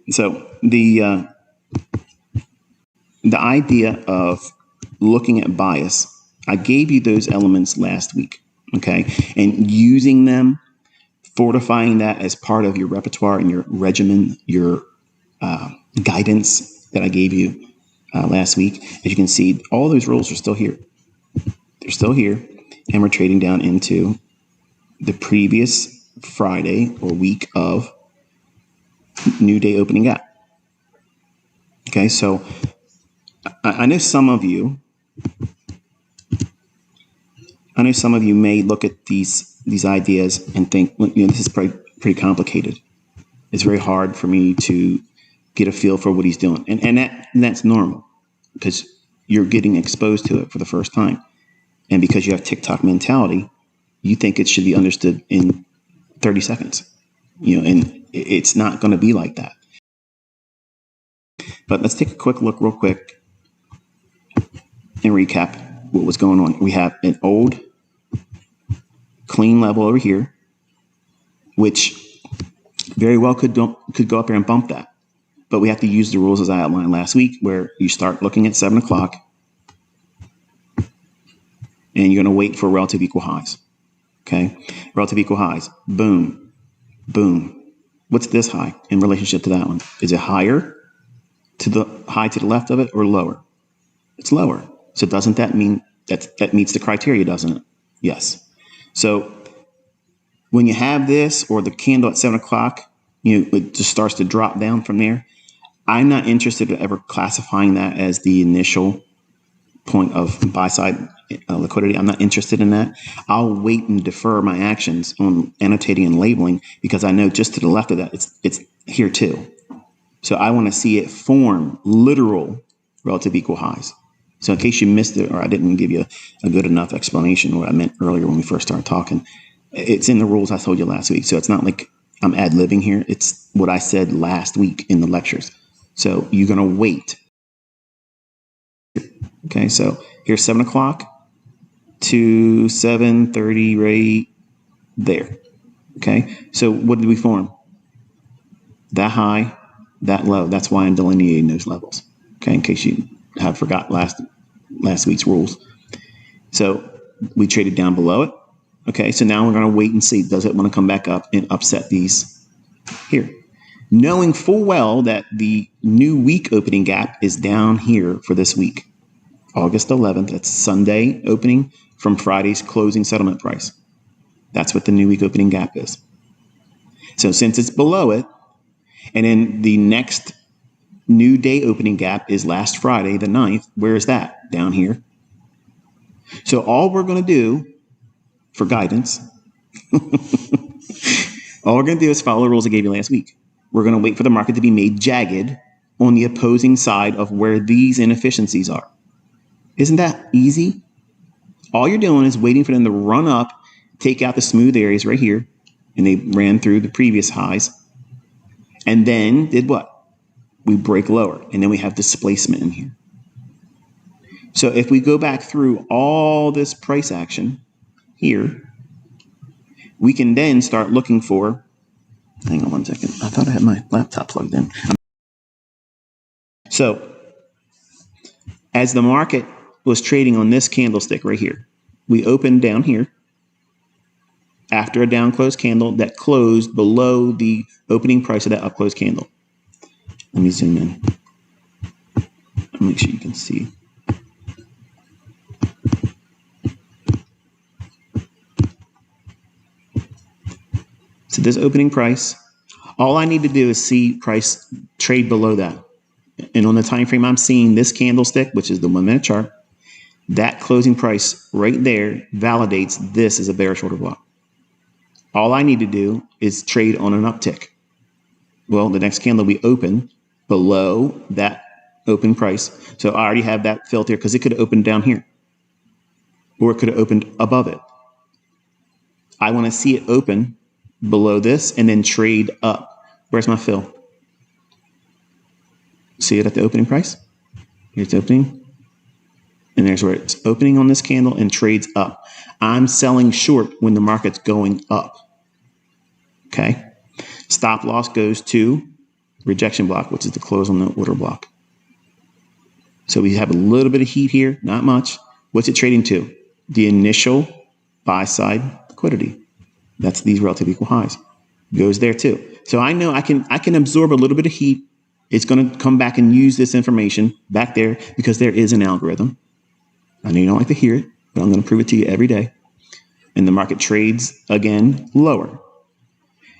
So the idea of looking at bias, I gave you those elements last week, okay? And using them, fortifying that as part of your repertoire and your regimen, your guidance that I gave you last week. As you can see, all those rules are still here. They're still here, and we're trading down into the previous Friday or week of new day opening gap. Okay, so I know some of you may look at these ideas and think, well, this is pretty complicated. It's very hard for me to get a feel for what he's doing, and that's normal because you're getting exposed to it for the first time, and because you have TikTok mentality, you think it should be understood in 30 seconds. And it's not going to be like that. But let's take a quick look real quick and recap what was going on. We have an old clean level over here, which very well could go up here and bump that. But we have to use the rules as I outlined last week, where you start looking at 7 o'clock and you're going to wait for relative equal highs. Okay, relative equal highs. Boom, boom. What's this high in relationship to that one? Is it higher to the high to the left of it or lower? It's lower. So doesn't that mean that meets the criteria, doesn't it? Yes. So when you have this or the candle at 7 o'clock, it just starts to drop down from there. I'm not interested in ever classifying that as the initial point of buy side liquidity. I'm not interested in that. I'll wait and defer my actions on annotating and labeling because I know just to the left of that, it's here too. So I want to see it form literal relative equal highs. So in case you missed it or I didn't give you a good enough explanation of what I meant earlier when we first started talking, it's in the rules I told you last week. So it's not like I'm ad-libbing here. It's what I said last week in the lectures. So you're going to wait. Okay, so here's 7 o'clock to 7:30 right there. Okay, so what did we form? That high, that low. That's why I'm delineating those levels. Okay, in case you have forgot last week's rules. So we traded down below it. Okay, so now we're going to wait and see. Does it want to come back up and upset these here? Knowing full well that the new week opening gap is down here for this week. August 11th, that's Sunday opening from Friday's closing settlement price. That's what the new week opening gap is. So since it's below it, and then the next new day opening gap is last Friday, the 9th, where is that? Down here. So all we're going to do for guidance, all we're going to do is follow the rules I gave you last week. We're going to wait for the market to be made jagged on the opposing side of where these inefficiencies are. Isn't that easy? All you're doing is waiting for them to run up, take out the smooth areas right here, and they ran through the previous highs, and then did what? We break lower, and then we have displacement in here. So if we go back through all this price action here, we can then start looking for, hang on one second, I thought I had my laptop plugged in. So as the market was trading on this candlestick right here, we opened down here after a down close candle that closed below the opening price of that up close candle. Let me zoom in. I'll make sure you can see. So this opening price, all I need to do is see price trade below that. And on the time frame I'm seeing this candlestick, which is the 1 minute chart, that closing price right there validates this as a bearish order block. All I need to do is trade on an uptick. Well, the next candle we open below that open price. So I already have that filter because it could have opened down here or it could have opened above it. I want to see it open below this and then trade up. Where's my fill? See it at the opening price? Here's the opening. And there's where it's opening on this candle and trades up. I'm selling short when the market's going up. Okay. Stop loss goes to rejection block, which is the close on the order block. So we have a little bit of heat here, not much. What's it trading to? The initial buy side liquidity. That's these relative equal highs. Goes there too. So I know I can absorb a little bit of heat. It's going to come back and use this information back there because there is an algorithm. I know you don't like to hear it, but I'm going to prove it to you every day. And the market trades again lower.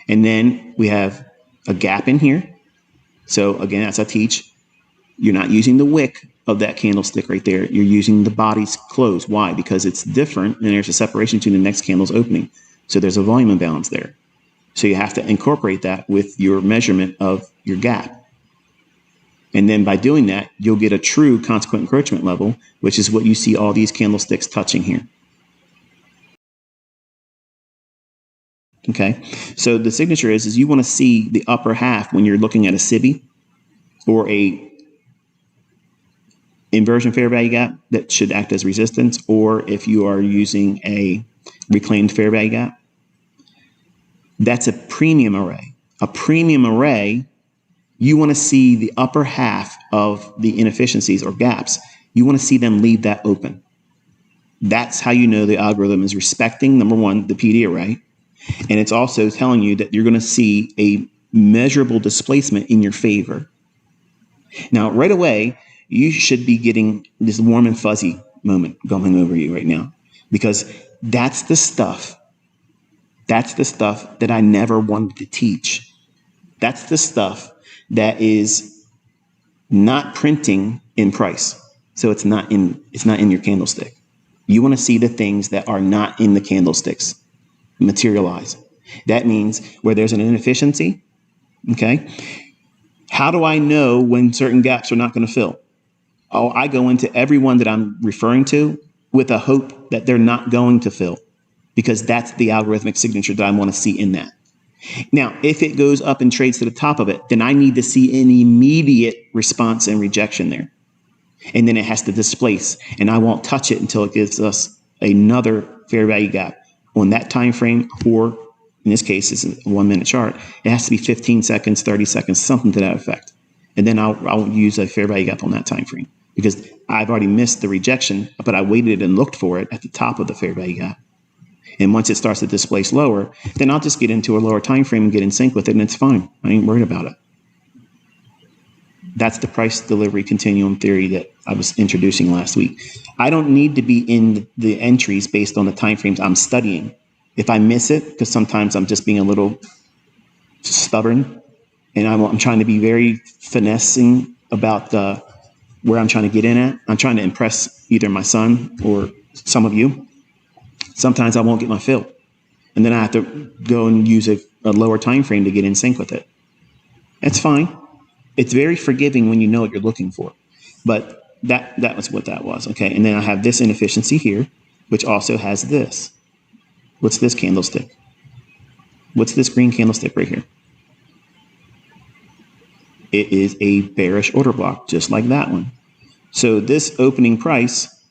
And then we have a gap in here. So again, as I teach, you're not using the wick of that candlestick right there. You're using the body's close. Why? Because it's different and there's a separation between the next candle's opening. So there's a volume imbalance there. So you have to incorporate that with your measurement of your gap. And then by doing that, you'll get a true consequent encroachment level, which is what you see all these candlesticks touching here. Okay, so the signature is you want to see the upper half when you're looking at a SIBI or a inversion fair value gap that should act as resistance, or if you are using a reclaimed fair value gap. That's a premium array. A premium array, you want to see the upper half of the inefficiencies or gaps. You want to see them leave that open. That's how you know the algorithm is respecting, number one, the PD array. And it's also telling you that you're going to see a measurable displacement in your favor. Now, right away, you should be getting this warm and fuzzy moment going over you right now, because that's the stuff. That's the stuff that I never wanted to teach. That's the stuff that is not printing in price. So it's not in your candlestick. You want to see the things that are not in the candlesticks materialize. That means where there's an inefficiency, okay? How do I know when certain gaps are not going to fill? Oh, I go into every one that I'm referring to with a hope that they're not going to fill, because that's the algorithmic signature that I want to see in that. Now, if it goes up and trades to the top of it, then I need to see an immediate response and rejection there. And then it has to displace, and I won't touch it until it gives us another fair value gap on that time frame, or in this case, it's a 1 minute chart. It has to be 15 seconds, 30 seconds, something to that effect. And then I'll use a fair value gap on that time frame, because I've already missed the rejection, but I waited and looked for it at the top of the fair value gap. And once it starts to displace lower, then I'll just get into a lower time frame and get in sync with it, and it's fine. I ain't worried about it. That's the price delivery continuum theory that I was introducing last week. I don't need to be in the entries based on the time frames I'm studying. If I miss it, because sometimes I'm just being a little stubborn, and I'm trying to be very finessing about where I'm trying to get in at. I'm trying to impress either my son or some of you. Sometimes I won't get my fill, and then I have to go and use a lower time frame to get in sync with it. That's fine. It's very forgiving when you know what you're looking for. But that was what that was, okay? And then I have this inefficiency here, which also has this. What's this candlestick? What's this green candlestick right here? It is a bearish order block, just like that one. So this opening price,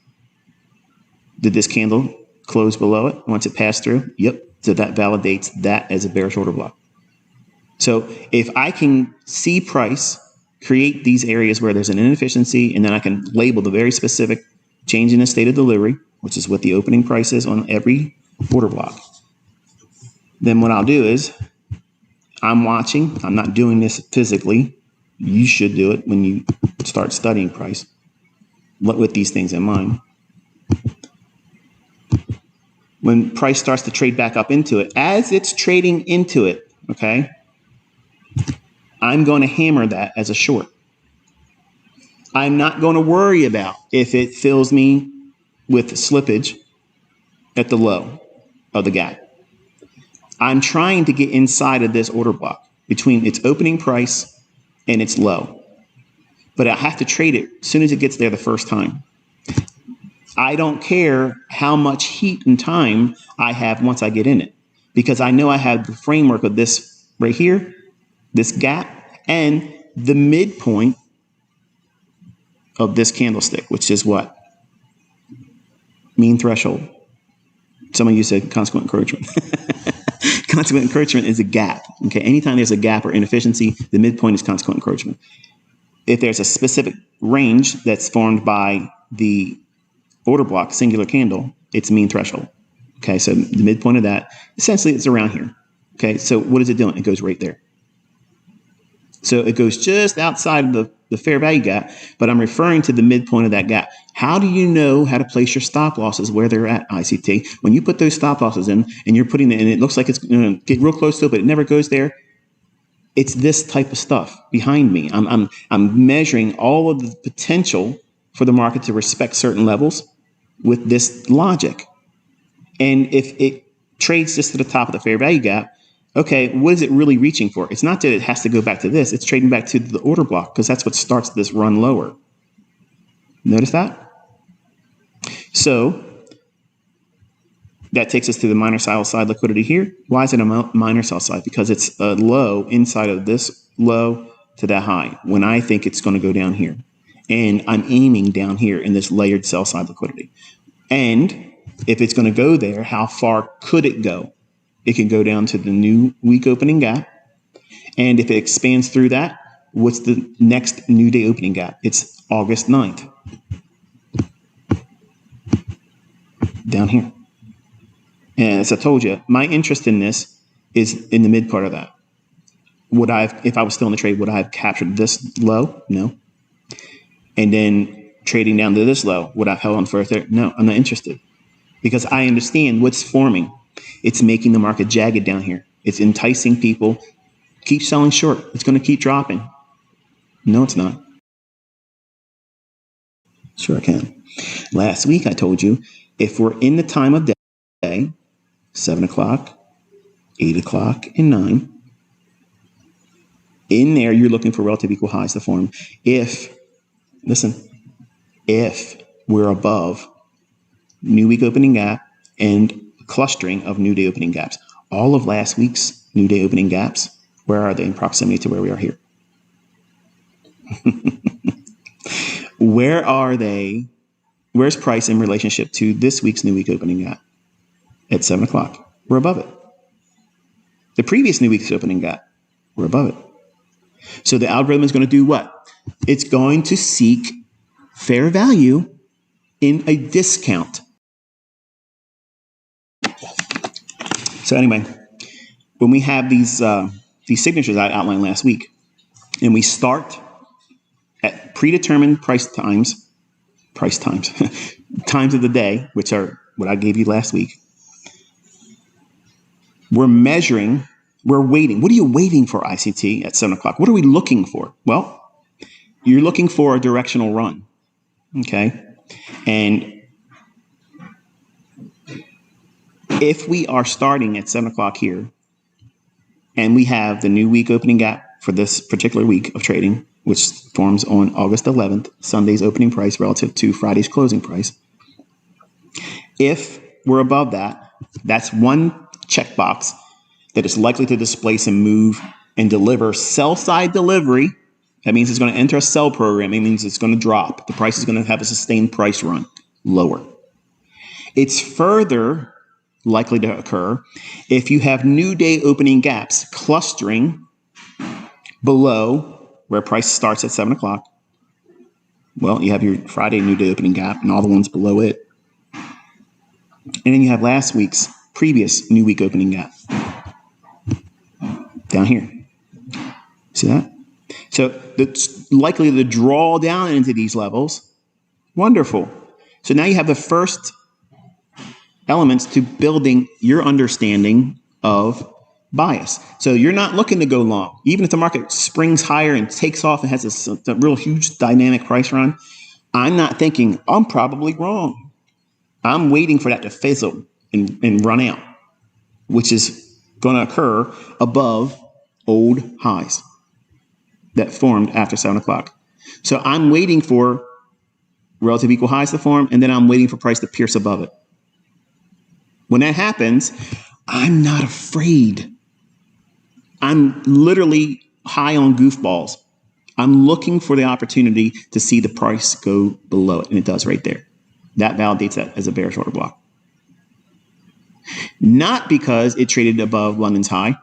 did this candle close below it once it passed through? Yep. So that validates that as a bearish order block. So if I can see price create these areas where there's an inefficiency, and then I can label the very specific change in the state of delivery, which is what the opening price is on every order block, then what I'll do is I'm watching. I'm not doing this physically. You should do it when you start studying price with these things in mind. When price starts to trade back up into it, as it's trading into it, okay, I'm going to hammer that as a short. I'm not going to worry about if it fills me with slippage at the low of the gap. I'm trying to get inside of this order block between its opening price and its low. But I have to trade it as soon as it gets there the first time. I don't care how much heat and time I have once I get in it, because I know I have the framework of this right here, this gap, and the midpoint of this candlestick, which is what? Mean threshold. Some of you said consequent encroachment. consequent encroachment is a gap. Okay, anytime there's a gap or inefficiency, the midpoint is consequent encroachment. If there's a specific range that's formed by the order block, singular candle, it's mean threshold. Okay, so the midpoint of that, essentially it's around here. Okay, so what is it doing? It goes right there. So it goes just outside of the fair value gap, but I'm referring to the midpoint of that gap. How do you know how to place your stop losses where they're at, ICT? When you put those stop losses in and you're putting it in, it looks like it's going to get real close to it, but it never goes there. It's this type of stuff behind me. I'm measuring all of the potential for the market to respect certain levels with this logic. And if it trades just to the top of the fair value gap, okay, what is it really reaching for? It's not that it has to go back to this. It's trading back to the order block because that's what starts this run lower. Notice that? So that takes us to the minor sell side liquidity here. Why is it a minor sell side? Because it's a low inside of this low to that high when I think it's going to go down here. And I'm aiming down here in this layered sell side liquidity. And if it's going to go there, how far could it go? It can go down to the new week opening gap. And if it expands through that, what's the next new day opening gap? It's August 9th. Down here. And as I told you, my interest in this is in the mid part of that. If I was still in the trade, would I have captured this low? No. And then trading down to this low, would I have held on further? No, I'm not interested. Because I understand what's forming. It's making the market jagged down here. It's enticing people. Keep selling short. It's going to keep dropping. No, it's not. Sure I can. Last week I told you, if we're in the time of day, 7 o'clock, 8 o'clock, and 9, in there you're looking for relative equal highs to form. If we're above new week opening gap and clustering of new day opening gaps. All of last week's new day opening gaps, where are they in proximity to where we are here? Where are they? Where's price in relationship to this week's new week opening gap? At 7 o'clock. We're above it. The previous new week's opening gap, we're above it. So the algorithm is going to do what? It's going to seek fair value in a discount. So anyway, when we have these signatures I outlined last week, and we start at predetermined times of the day, which are what I gave you last week, we're measuring, we're waiting. What are you waiting for, ICT, at 7 o'clock? What are we looking for? Well, you're looking for a directional run, okay? And if we are starting at 7 o'clock here, and we have the new week opening gap for this particular week of trading, which forms on August 11th, Sunday's opening price relative to Friday's closing price. If we're above that, that's one checkbox that is likely to displace and move and deliver sell-side delivery. That means it's going to enter a sell program. It means it's going to drop. The price is going to have a sustained price run lower. It's further likely to occur if you have new day opening gaps clustering below where price starts at 7 o'clock. Well, you have your Friday new day opening gap and all the ones below it. And then you have last week's previous new week opening gap down here. See that? So it's likely to draw down into these levels. Wonderful. So now you have the first elements to building your understanding of bias. So you're not looking to go long. Even if the market springs higher and takes off and has a real huge dynamic price run, I'm not thinking, I'm probably wrong. I'm waiting for that to fizzle and run out, which is going to occur above old highs that formed after 7 o'clock. So I'm waiting for relative equal highs to form, and then I'm waiting for price to pierce above it. When that happens, I'm not afraid. I'm literally high on goofballs. I'm looking for the opportunity to see the price go below it, and it does right there. That validates that as a bearish order block. not because it traded above London's high,